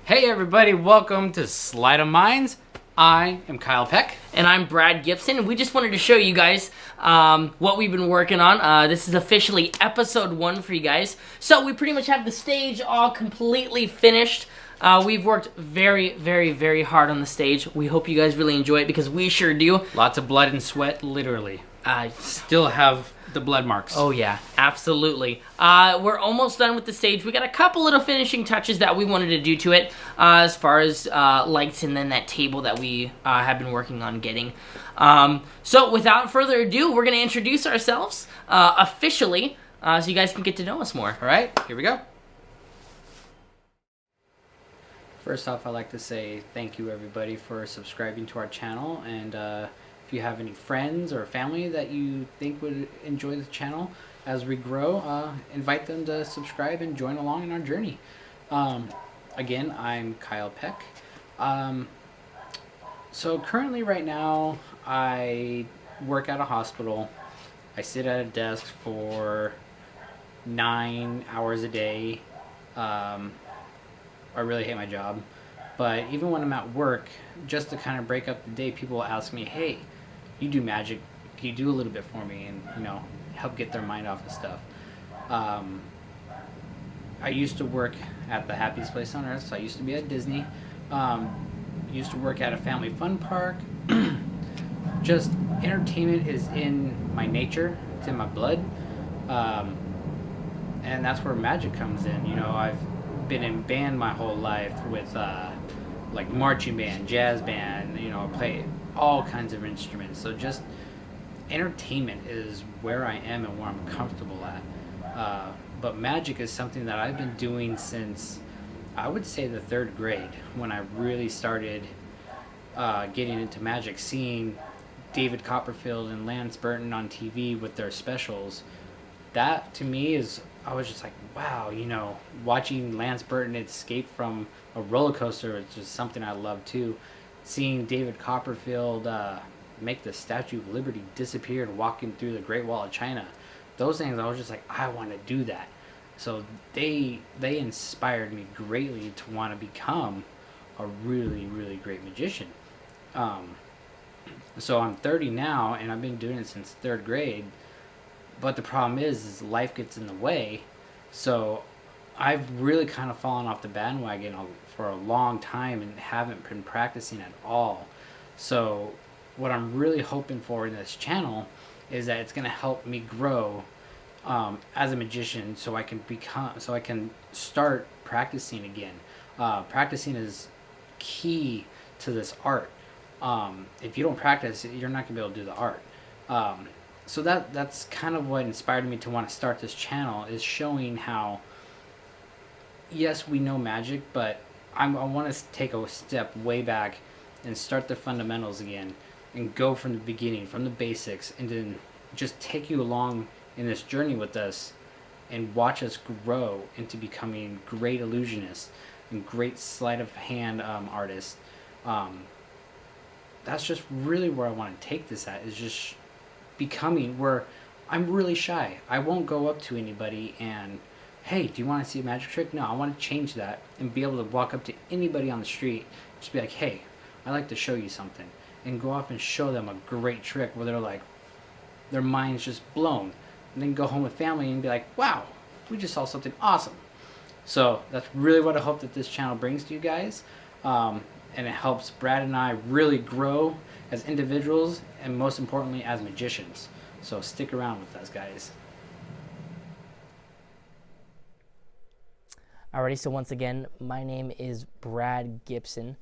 Hey everybody, welcome to Sleight of Minds. I am Kyle Peck. And I'm Brad Gibson, and we just wanted to show you guys what we've been working on. This is officially episode 1 for you guys. So we pretty much have the stage all completely finished. We've worked very, very, very hard on the stage. We hope you guys really enjoy it because we sure do. Lots of blood and sweat, literally. Still have the blood marks. Oh yeah, absolutely. We're almost done with the stage. We got a couple little finishing touches that we wanted to do to it, as far as lights and then that table that we have been working on getting. So without further ado, we're going to introduce ourselves officially, so you guys can get to know us more. All right, here we go. First off, I'd like to say thank you everybody for subscribing to our channel, and if you have any friends or family that you think would enjoy the channel as we grow, invite them to subscribe and join along in our journey. Again, I'm Kyle Peck. So currently right now I work at a hospital. I sit at a desk for 9 hours a day. I really hate my job, but even when I'm at work, just to kind of break up the day, people will ask me, hey, you do magic, can you do a little bit for me, and help get their mind off of stuff. I used to work at the happiest place on earth, so I used to be at Disney. Used to work at a family fun park. Just entertainment is in my nature, it's in my blood, and that's where magic comes in. I've been in band my whole life with like marching band, jazz band, I play all kinds of instruments. So just entertainment is where I am and where I'm comfortable at. But magic is something that I've been doing since, I would say, the 3rd grade, when I really started getting into magic, seeing David Copperfield and Lance Burton on TV with their specials. That to me is, I was just like, wow, watching Lance Burton escape from a roller coaster is just something I love too. Seeing David Copperfield make the Statue of Liberty disappear and walking through the Great Wall of China, those things, I was just like, I want to do that. So they inspired me greatly to want to become a really, really great magician. So I'm 30 now, and I've been doing it since 3rd grade. But the problem is life gets in the way. So I've really kind of fallen off the bandwagon for a long time and haven't been practicing at all. So what I'm really hoping for in this channel is that it's going to help me grow as a magician, so I can start practicing again. Practicing is key to this art. If you don't practice, you're not going to be able to do the art. So that's kind of what inspired me to want to start this channel, is showing how, yes, we know magic, but I want to take a step way back and start the fundamentals again and go from the beginning, from the basics, and then just take you along in this journey with us and watch us grow into becoming great illusionists and great sleight of hand artists. That's just really where I want to take this at, is just becoming where I'm really shy. I won't go up to anybody and, hey, do you want to see a magic trick? No, I want to change that and be able to walk up to anybody on the street, just be like, hey, I'd like to show you something, and go off and show them a great trick where they're like, their mind's just blown, and then go home with family and be like, wow, we just saw something awesome. So that's really what I hope that this channel brings to you guys, and it helps Brad and I really grow as individuals, and most importantly as magicians. So stick around with us, guys. Alrighty, so once again, my name is Brad Gibson.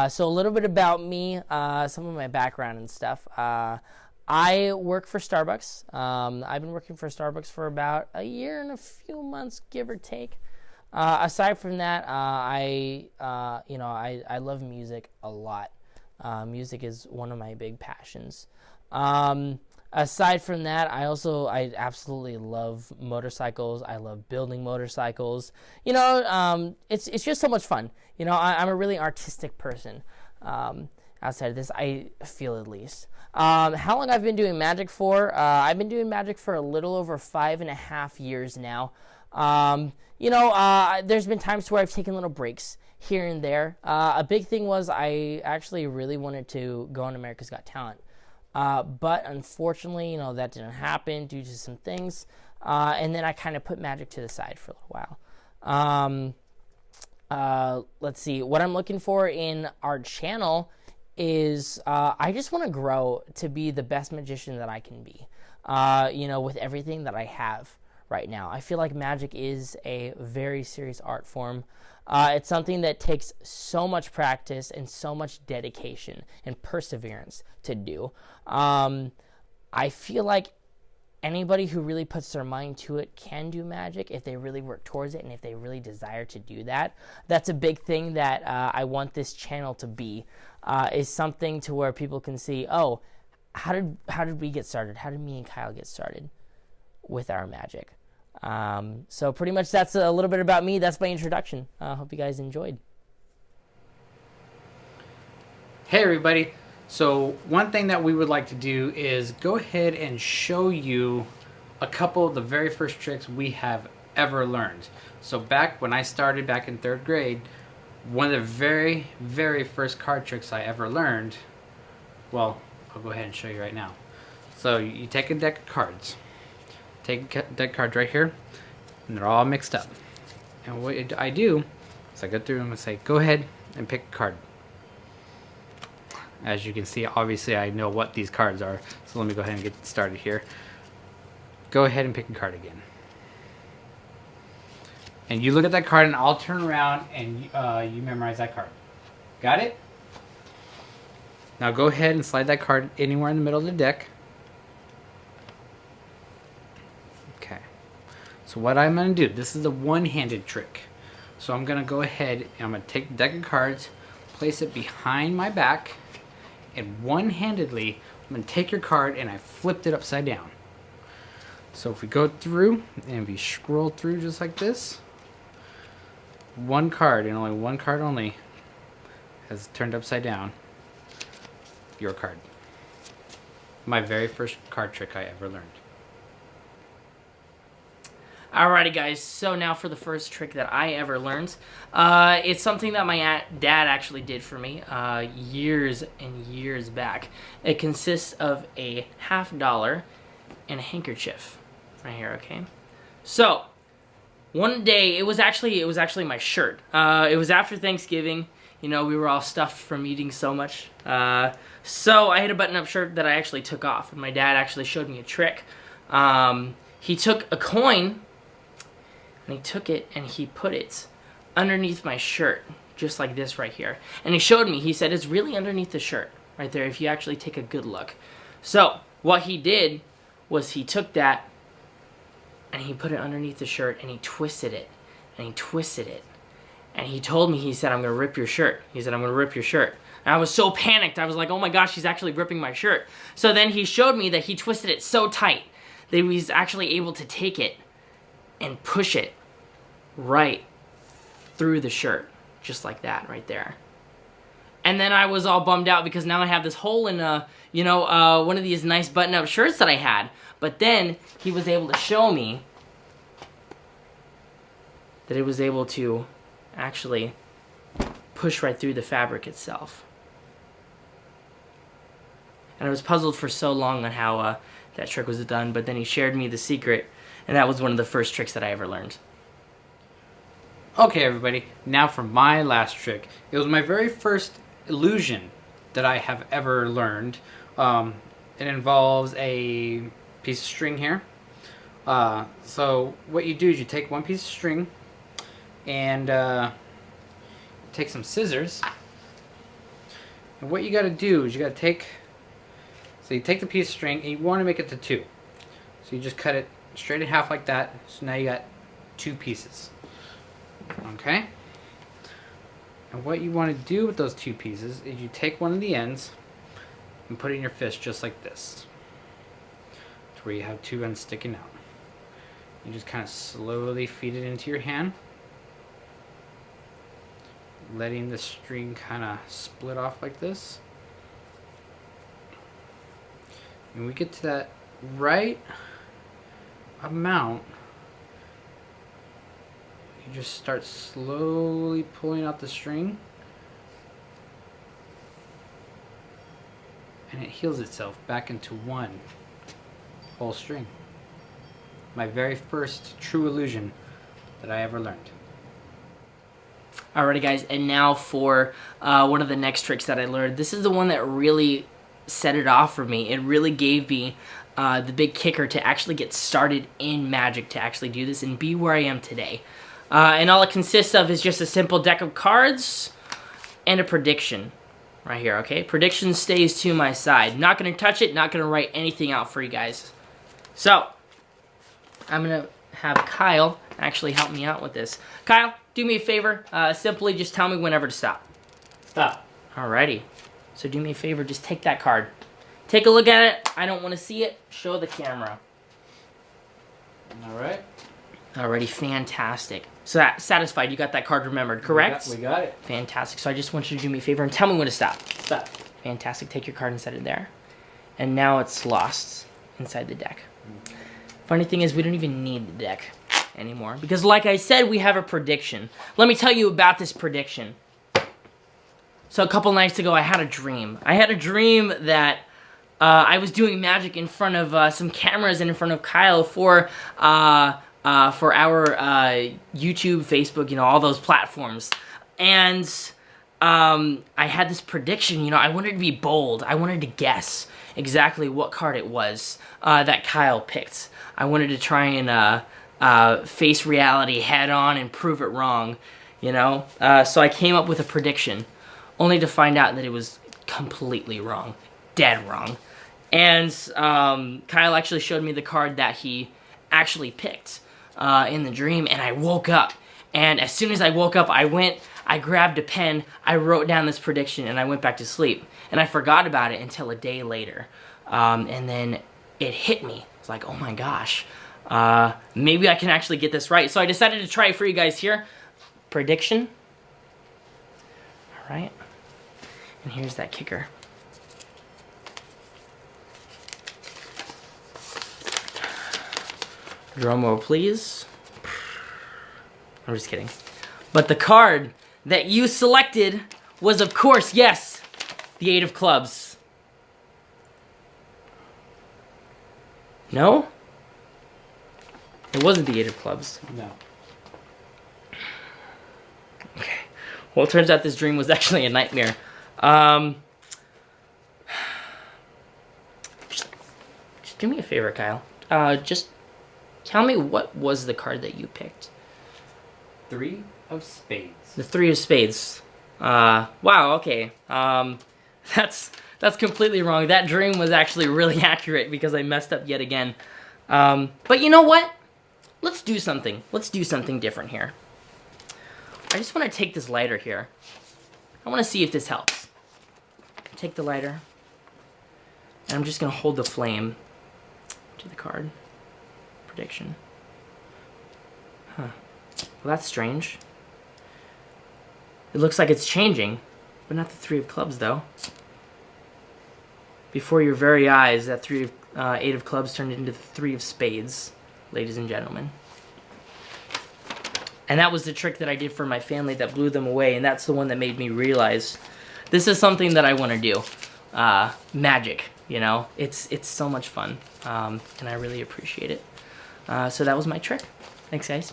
So a little bit about me, some of my background and stuff. I work for Starbucks. I've been working for Starbucks for about a year and a few months, give or take. Aside from that, I love music a lot. Music is one of my big passions. Aside from that, I absolutely love motorcycles. I love building motorcycles. It's just so much fun. I'm a really artistic person. Outside of this, I feel, at least. How long I've been doing magic for? I've been doing magic for a little over 5.5 years now. There's been times where I've taken little breaks here and there. A big thing was I actually really wanted to go on America's Got Talent. But unfortunately, that didn't happen due to some things. And then I kind of put magic to the side for a little while. Let's see. What I'm looking for in our channel is I just want to grow to be the best magician that I can be, with everything that I have right now. I feel like magic is a very serious art form. It's something that takes so much practice and so much dedication and perseverance to do. I feel like anybody who really puts their mind to it can do magic if they really work towards it and if they really desire to do that. That's a big thing that I want this channel to be, is something to where people can see, oh, how did we get started? How did me and Kyle get started with our magic? So pretty much that's a little bit about me. That's my introduction. I hope you guys enjoyed. Hey everybody. So one thing that we would like to do is go ahead and show you a couple of the very first tricks we have ever learned. So back when I started back in 3rd grade, one of the very, very first card tricks I ever learned, well, I'll go ahead and show you right now. So you take a deck of cards. Take a deck of cards right here, and they're all mixed up. And what I do is I go through them and say, go ahead and pick a card. As you can see, obviously I know what these cards are, so let me go ahead and get started here. Go ahead and pick a card again. And you look at that card and I'll turn around and you memorize that card. Got it? Now go ahead and slide that card anywhere in the middle of the deck. Okay. So what I'm going to do, this is the one-handed trick. So I'm going to go ahead and I'm going to take the deck of cards, place it behind my back, and one-handedly, I'm going to take your card and I flipped it upside down. So if we go through and we scroll through just like this, one card and only one card only has turned upside down. Your card. My very first card trick I ever learned. Alrighty guys, so now for the first trick that I ever learned. It's something that my dad actually did for me years and years back. It consists of a $50 and a handkerchief right here, okay? So, one day, it was actually my shirt. It was after Thanksgiving. We were all stuffed from eating so much. So I had a button-up shirt that I actually took off, and my dad actually showed me a trick. He took a coin, and he took it and he put it underneath my shirt, just like this right here. And he showed me, he said, it's really underneath the shirt, right there, if you actually take a good look. So, what he did was he took that and he put it underneath the shirt and he twisted it, and he twisted it. And he told me, he said, I'm going to rip your shirt. He said, I'm going to rip your shirt. And I was so panicked. I was like, oh my gosh, he's actually ripping my shirt. So then he showed me that he twisted it so tight that he was actually able to take it and push it right through the shirt, just like that right there. And then I was all bummed out because now I have this hole in one of these nice button-up shirts that I had. But then he was able to show me that it was able to actually push right through the fabric itself. And I was puzzled for so long on how that trick was done, but then he shared me the secret, and that was one of the first tricks that I ever learned. Okay everybody, now for my last trick. It was my very first illusion that I have ever learned. It involves a piece of string here. So what you do is you take one piece of string and take some scissors. And what you got to do is you got to take, so you take the piece of string and you want to make it to 2. So you just cut it straight in half like that. So now you got 2 pieces. Okay? And what you want to do with those 2 pieces is you take one of the ends and put it in your fist just like this, to where you have 2 ends sticking out. You just kind of slowly feed it into your hand, letting the string kind of split off like this. And we get to that right amount you just start slowly pulling out the string, and it heals itself back into one whole string. My very first true illusion that I ever learned. Alrighty guys, and now for one of the next tricks that I learned. This is the one that really set it off for me. It really gave me the big kicker to actually get started in Magic, to actually do this and be where I am today. And all it consists of is just a simple deck of cards and a prediction right here, okay? Prediction stays to my side. Not going to touch it, not going to write anything out for you guys. So, I'm going to have Kyle actually help me out with this. Kyle, do me a favor. Simply just tell me whenever to stop. Stop. Alrighty. So do me a favor, just take that card. Take a look at it. I don't want to see it. Show the camera. Alright. Alrighty, fantastic. So that satisfied, you got that card remembered, correct? We got it. Fantastic. So I just want you to do me a favor and tell me when to stop. Stop. Fantastic. Take your card and set it there. And now it's lost inside the deck. Funny thing is, we don't even need the deck anymore. Because like I said, we have a prediction. Let me tell you about this prediction. So a couple nights ago, I had a dream. I had a dream that I was doing Magic in front of some cameras and in front of Kyle for our YouTube, Facebook, you know, all those platforms. And I had this prediction, you know, I wanted to be bold. I wanted to guess exactly what card it was that Kyle picked. I wanted to try and face reality head on and prove it wrong, you know. So I came up with a prediction, only to find out that it was completely wrong, dead wrong. And Kyle actually showed me the card that he actually picked in the dream, and I woke up. And as soon as I woke up, I grabbed a pen, I wrote down this prediction, and I went back to sleep. And I forgot about it until a day later. And then it hit me. It's like, oh my gosh, maybe I can actually get this right. So I decided to try it for you guys here. Prediction. All right. And here's that kicker. Drum roll, please. I'm just kidding. But the card that you selected was, of course, yes, the 8 of clubs. No? It wasn't the 8 of clubs. No. Okay. Well, it turns out this dream was actually a nightmare. Just do me a favor, Kyle. Just tell me what was the card that you picked. 3 of spades. The 3 of spades. Wow, okay. That's completely wrong. That dream was actually really accurate because I messed up yet again. But you know what? Let's do something. Let's do something different here. I just want to take this lighter here. I want to see if this helps. Take the lighter. And I'm just going to hold the flame to the card. Prediction. Huh. Well, that's strange. It looks like it's changing, but not the 3 of clubs, though. Before your very eyes, that 8 of clubs turned into the 3 of spades, ladies and gentlemen. And that was the trick that I did for my family that blew them away, and that's the one that made me realize this is something that I want to do. Magic, you know? It's so much fun, and I really appreciate it. So that was my trick. Thanks, guys.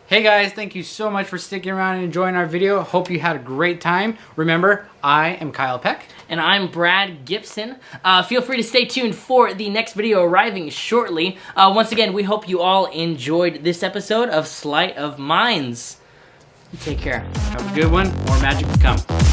Hey guys, thank you so much for sticking around and enjoying our video. Hope you had a great time. Remember, I am Kyle Peck. And I'm Brad Gibson. Feel free to stay tuned for the next video arriving shortly. Once again, we hope you all enjoyed this episode of Sleight of Minds. Take care. Have a good one. More magic to come.